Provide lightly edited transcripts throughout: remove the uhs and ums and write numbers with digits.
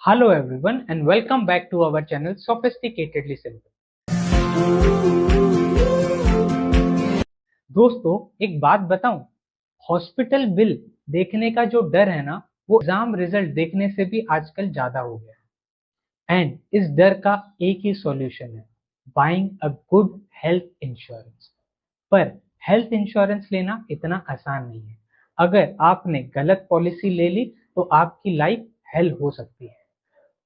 Hello everyone and welcome back to our channel Sophisticatedly Simple। दोस्तों एक बात बताऊं, हॉस्पिटल बिल देखने का जो डर है ना, वो एग्जाम रिजल्ट देखने से भी आजकल ज्यादा हो गया है। एंड इस डर का एक ही सॉल्यूशन है, buying a good health insurance. पर हेल्थ इंश्योरेंस लेना इतना आसान नहीं है। अगर आपने गलत पॉलिसी ले ली तो आपकी लाइफ हेल हो सकती है।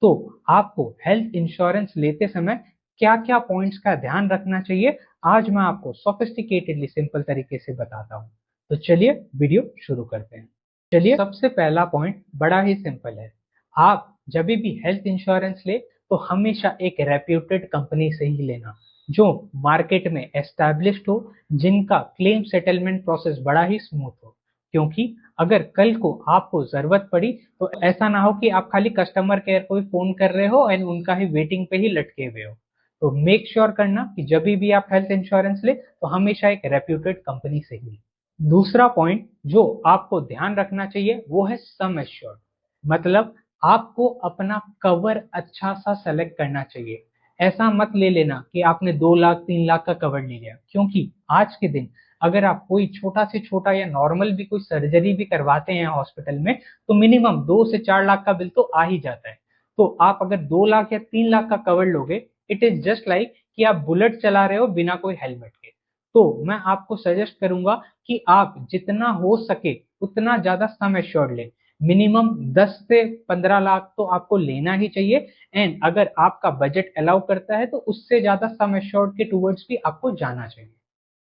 तो आपको हेल्थ इंश्योरेंस लेते समय क्या क्या पॉइंट्स का ध्यान रखना चाहिए, आज मैं आपको सोफिस्टिकेटेडली सिंपल तरीके से बताता हूँ। तो चलिए वीडियो शुरू करते हैं। चलिए, सबसे पहला पॉइंट बड़ा ही सिंपल है। आप जब भी हेल्थ इंश्योरेंस ले तो हमेशा एक रेप्यूटेड कंपनी से ही लेना, जो मार्केट में एस्टैब्लिश्ड हो, जिनका क्लेम सेटलमेंट प्रोसेस बड़ा ही स्मूथ हो। क्योंकि अगर कल को आपको जरूरत पड़ी तो ऐसा ना हो कि आप खाली कस्टमर केयर को ही फोन कर रहे हो एंड उनका ही वेटिंग पे ही लटके हुए हो। तो मेक श्योर करना कि जब भी आप हेल्थ इंश्योरेंस ले तो हमेशा एक रेप्यूटेड कंपनी से ही। दूसरा पॉइंट जो आपको ध्यान रखना चाहिए वो है सम एश्योर्ड। मतलब आपको अपना कवर अच्छा सा सेलेक्ट करना चाहिए। ऐसा मत ले लेना कि आपने 2 लाख 3 लाख का कवर ले लिया, क्योंकि आज के दिन अगर आप कोई छोटा से छोटा या नॉर्मल भी कोई सर्जरी भी करवाते हैं हॉस्पिटल में, तो मिनिमम 2 से 4 लाख का बिल तो आ ही जाता है। तो आप अगर 2 लाख या 3 लाख का कवर लोगे, इट इज जस्ट लाइक कि आप बुलेट चला रहे हो बिना कोई हेलमेट के। तो मैं आपको सजेस्ट करूंगा कि आप जितना हो सके उतना ज्यादा सम एश्योर्ड ले। मिनिमम 10 से 15 लाख तो आपको लेना ही चाहिए। एंड अगर आपका बजट अलाउ करता है तो उससे ज्यादा सम एश्योर्ड के टूवर्ड्स भी आपको जाना चाहिए।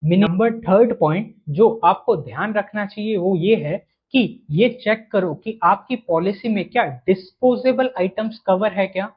नंबर थर्ड पॉइंट जो आपको ध्यान रखना चाहिए वो ये है कि ये चेक करो कि आपकी पॉलिसी में क्या डिस्पोजेबल आइटम्स कवर है क्या।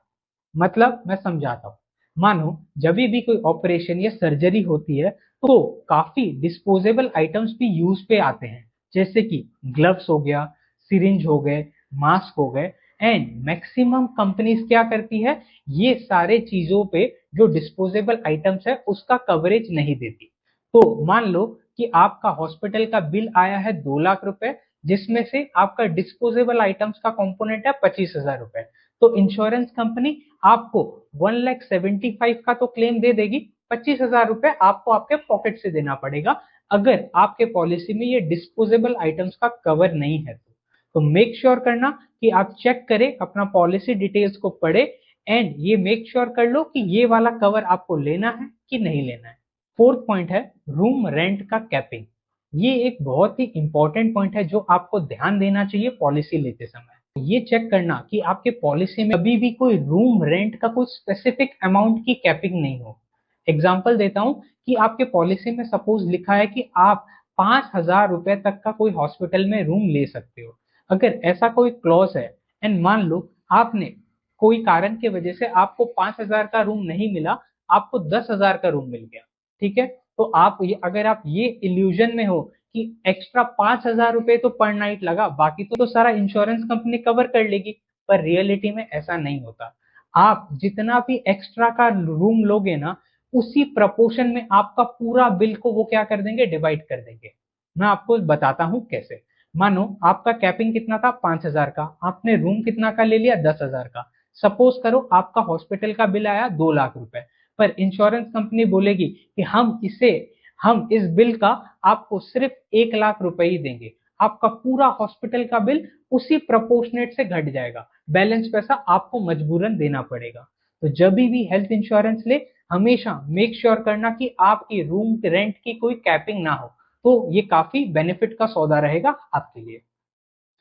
मतलब मैं समझाता हूँ। मानो जब भी कोई ऑपरेशन या सर्जरी होती है तो काफी डिस्पोजेबल आइटम्स भी यूज पे आते हैं, जैसे कि ग्लव्स हो गया, सिरिंज हो गए, मास्क हो गए। एंड मैक्सिमम कंपनीज क्या करती है, ये सारे चीजों पे जो डिस्पोजेबल आइटम्स है उसका कवरेज नहीं देती। तो मान लो कि आपका हॉस्पिटल का बिल आया है 2 लाख रुपए, जिसमें से आपका डिस्पोजेबल आइटम्स का कंपोनेंट है 25,000 रुपए। तो इंश्योरेंस कंपनी आपको 1,75,000 का तो क्लेम दे देगी, 25,000 रुपए आपको आपके पॉकेट से देना पड़ेगा अगर आपके पॉलिसी में ये डिस्पोजेबल आइटम्स का कवर नहीं है। तो मेक श्योर करना कि आप चेक करें, अपना पॉलिसी डिटेल्स को पढ़े एंड ये मेक श्योर कर लो कि ये वाला कवर आपको लेना है कि नहीं लेना है। फोर्थ पॉइंट है रूम रेंट का कैपिंग। ये एक बहुत ही इंपॉर्टेंट पॉइंट है जो आपको ध्यान देना चाहिए पॉलिसी लेते समय। ये चेक करना कि आपके पॉलिसी में अभी भी कोई रूम रेंट का कोई स्पेसिफिक अमाउंट की कैपिंग नहीं हो। एग्जाम्पल देता हूं कि आपके पॉलिसी में सपोज लिखा है कि आप 5,000 रुपए तक का कोई हॉस्पिटल में रूम ले सकते हो। अगर ऐसा कोई क्लॉज है एंड मान लो आपने कोई कारण की वजह से आपको 5,000 का रूम नहीं मिला, आपको 10,000 का रूम मिल गया, ठीक है। तो आप ये, अगर आप ये इल्यूजन में हो कि एक्स्ट्रा 5,000 रुपए तो पर नाइट लगा, बाकी तो सारा इंश्योरेंस कंपनी कवर कर लेगी, पर रियलिटी में ऐसा नहीं होता। आप जितना भी एक्स्ट्रा का रूम लोगे ना, उसी प्रपोर्शन में आपका पूरा बिल को वो क्या कर देंगे, डिवाइड कर देंगे। मैं आपको बताता हूं कैसे। मानो आपका कैपिंग कितना था, 5,000 का, आपने रूम कितना का ले लिया, 10,000 का। सपोज करो आपका हॉस्पिटल का बिल आया 2 लाख रुपए, पर इंश्योरेंस कंपनी बोलेगी कि हम इस बिल का आपको सिर्फ 1 लाख रुपए ही देंगे। आपका पूरा हॉस्पिटल का बिल उसी प्रपोर्शनेट से घट जाएगा, बैलेंस पैसा आपको मजबूरन देना पड़ेगा। तो जब भी हेल्थ इंश्योरेंस ले, हमेशा मेक श्योर करना कि आपकी रूम रेंट की कोई कैपिंग ना हो। तो ये काफी बेनिफिट का सौदा रहेगा आपके लिए।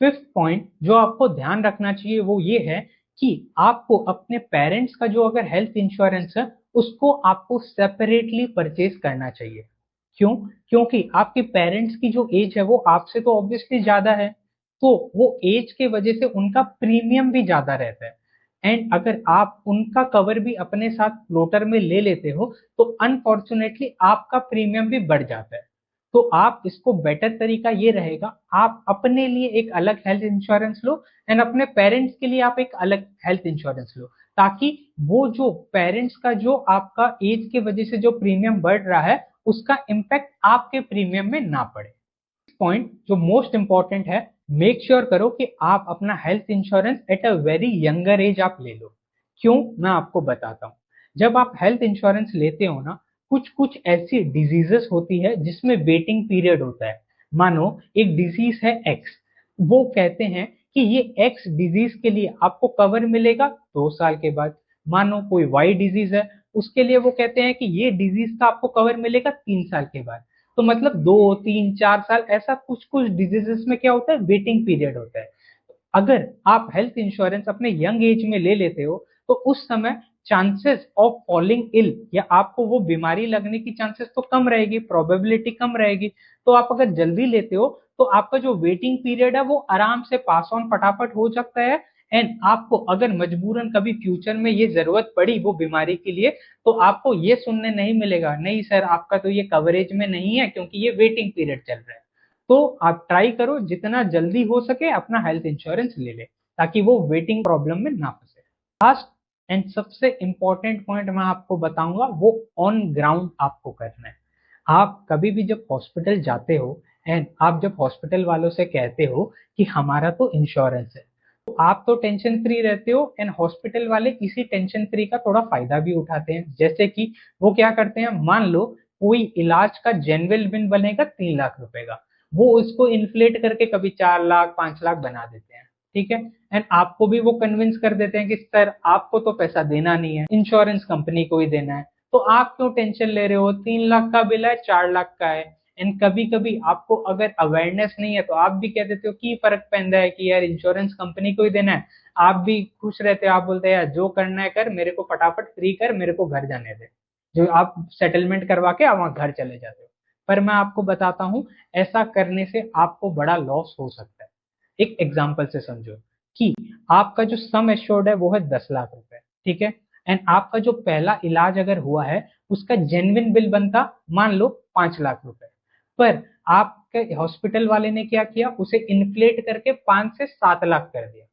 फिफ्थ पॉइंट जो आपको ध्यान रखना चाहिए वो ये है कि आपको अपने पेरेंट्स का जो अगर हेल्थ इंश्योरेंस है उसको आपको सेपरेटली परचेज करना चाहिए। क्यों? क्योंकि आपके पेरेंट्स की जो एज है वो आपसे तो ऑब्वियसली ज्यादा है, तो वो एज के वजह से उनका प्रीमियम भी ज्यादा रहता है। एंड अगर आप उनका कवर भी अपने साथ फ्लोटर में ले लेते हो तो अनफॉर्चुनेटली आपका प्रीमियम भी बढ़ जाता है। तो आप इसको बेटर तरीका ये रहेगा, आप अपने लिए एक अलग हेल्थ इंश्योरेंस लो एंड अपने पेरेंट्स के लिए आप एक अलग हेल्थ इंश्योरेंस लो, ताकि वो जो पेरेंट्स का जो आपका एज के वजह से जो प्रीमियम बढ़ रहा है उसका इम्पैक्ट आपके प्रीमियम में ना पड़े। पॉइंट जो मोस्ट इंपॉर्टेंट है, मेक श्योर करो कि आप अपना health insurance at a very younger age आप ले लो। क्यों, मैं आपको बताता हूँ। जब आप हेल्थ इंश्योरेंस लेते हो ना, कुछ कुछ ऐसी डिजीजेस होती है जिसमें वेटिंग पीरियड होता है। मानो एक डिजीज है एक्स, वो कहते हैं कि ये एक्स डिजीज के लिए आपको कवर मिलेगा 2 साल के बाद। मानो कोई वाई डिजीज है, उसके लिए वो कहते हैं कि ये डिजीज का आपको कवर मिलेगा 3 साल के बाद। तो मतलब 2 3 4 साल ऐसा कुछ कुछ डिजीजेस में क्या होता है, वेटिंग पीरियड होता है। अगर आप हेल्थ इंश्योरेंस अपने यंग एज में ले लेते हो तो उस समय चांसेस ऑफ फॉलिंग इल या आपको वो बीमारी लगने की चांसेस तो कम रहेगी, प्रोबेबिलिटी कम रहेगी। तो आप अगर जल्दी लेते हो तो आपका जो वेटिंग पीरियड है वो आराम से पास ऑन फटाफट हो सकता है। एंड आपको अगर मजबूरन कभी फ्यूचर में ये जरूरत पड़ी वो बीमारी के लिए, तो आपको ये सुनने नहीं मिलेगा, नहीं सर आपका तो ये कवरेज में नहीं है क्योंकि ये वेटिंग पीरियड चल रहा है। तो आप ट्राई करो जितना जल्दी हो सके अपना हेल्थ इंश्योरेंस ले ले, ताकि वो वेटिंग प्रॉब्लम में ना फंसे। लास्ट एंड सबसे इंपॉर्टेंट पॉइंट मैं आपको बताऊंगा, वो ऑन ग्राउंड आपको करना है। आप कभी भी जब हॉस्पिटल जाते हो एंड आप जब हॉस्पिटल वालों से कहते हो कि हमारा तो इंश्योरेंस है, तो आप तो टेंशन फ्री रहते हो एंड हॉस्पिटल वाले इसी टेंशन फ्री का थोड़ा फायदा भी उठाते हैं। जैसे कि वो क्या करते हैं, मान लो कोई इलाज का जेन्युइन बिल बनेगा 3 लाख रुपए का, वो उसको इन्फ्लेट करके कभी 4 लाख 5 लाख बना देते हैं। ठीक है, एंड आपको भी वो कन्विंस कर देते हैं कि सर आपको तो पैसा देना नहीं है, इंश्योरेंस कंपनी को ही देना है, तो आप क्यों टेंशन ले रहे हो, 3 लाख का बिल है 4 लाख का है। एंड कभी कभी आपको अगर अवेयरनेस नहीं है तो आप भी कह देते हो कि फर्क पैदा है कि यार इंश्योरेंस कंपनी को ही देना है। आप भी खुश रहते हो, आप बोलते हैं यार जो करना है कर, मेरे को फटाफट फ्री कर, मेरे को घर जाने दे। जो आप सेटलमेंट करवा के आप वहां घर चले जाते हो। पर मैं आपको बताता हूँ, ऐसा करने से आपको बड़ा लॉस हो सकता है। एक एग्जाम्पल से समझो कि आपका जो सम एश्योर्ड है वो है 10 लाख रुपए, ठीक है। एंड आपका जो पहला इलाज अगर हुआ है उसका जेन्युइन बिल बनता मान लो 5 लाख रुपए, पर आपके हॉस्पिटल वाले ने क्या किया, उसे इन्फ्लेट करके 5 से 7 लाख कर दिया।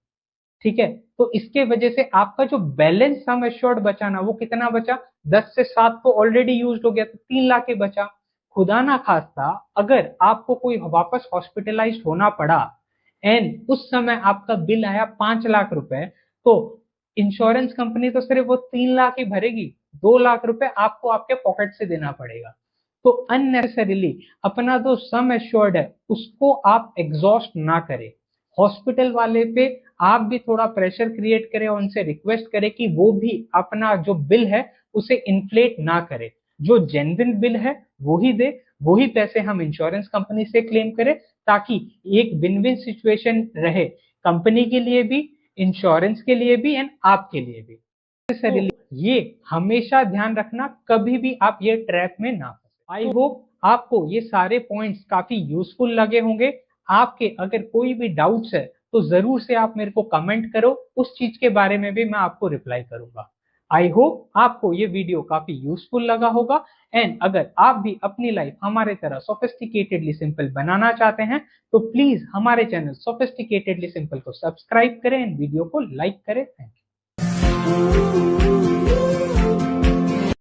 ठीक है, तो इसके वजह से आपका जो बैलेंस सम एश्योर्ड बचा ना, वो कितना बचा, 10 से 7 तो ऑलरेडी यूज हो गया, तो 3 लाख ही बचा। खुदा ना खास्ता अगर आपको कोई वापस हॉस्पिटलाइज होना पड़ा एंड उस समय आपका बिल आया 5 लाख रुपए, तो इंश्योरेंस कंपनी तो सिर्फ वो 3 लाख ही भरेगी, 2 लाख रुपए आपको आपके पॉकेट से देना पड़ेगा। तो अननेसेसरीली अपना जो सम एश्योर्ड है उसको आप एग्जॉस्ट ना करें। हॉस्पिटल वाले पे आप भी थोड़ा प्रेशर क्रिएट करें, उनसे रिक्वेस्ट करें कि वो भी अपना जो बिल है उसे इन्फ्लेट ना करे, जो जेन्युइन बिल है वो ही दे, वही पैसे हम इंश्योरेंस कंपनी से क्लेम करें, ताकि एक विन विन सिचुएशन रहे, कंपनी के लिए भी, इंश्योरेंस के लिए भी एंड आपके लिए भी। तो ये हमेशा ध्यान रखना, कभी भी आप ये ट्रैप में ना फंसे। आई होप आपको ये सारे पॉइंट्स काफी यूजफुल लगे होंगे। आपके अगर कोई भी डाउट्स है तो जरूर से आप मेरे को कमेंट करो, उस चीज के बारे में भी मैं आपको रिप्लाई करूंगा। आई होप आपको ये वीडियो काफी यूजफुल लगा होगा। एंड अगर आप भी अपनी लाइफ हमारे तरह सोफिस्टिकेटेडली सिंपल बनाना चाहते हैं तो प्लीज हमारे चैनल सोफिस्टिकेटेडली सिंपल को सब्सक्राइब करें एंड वीडियो को लाइक करें। Thank you.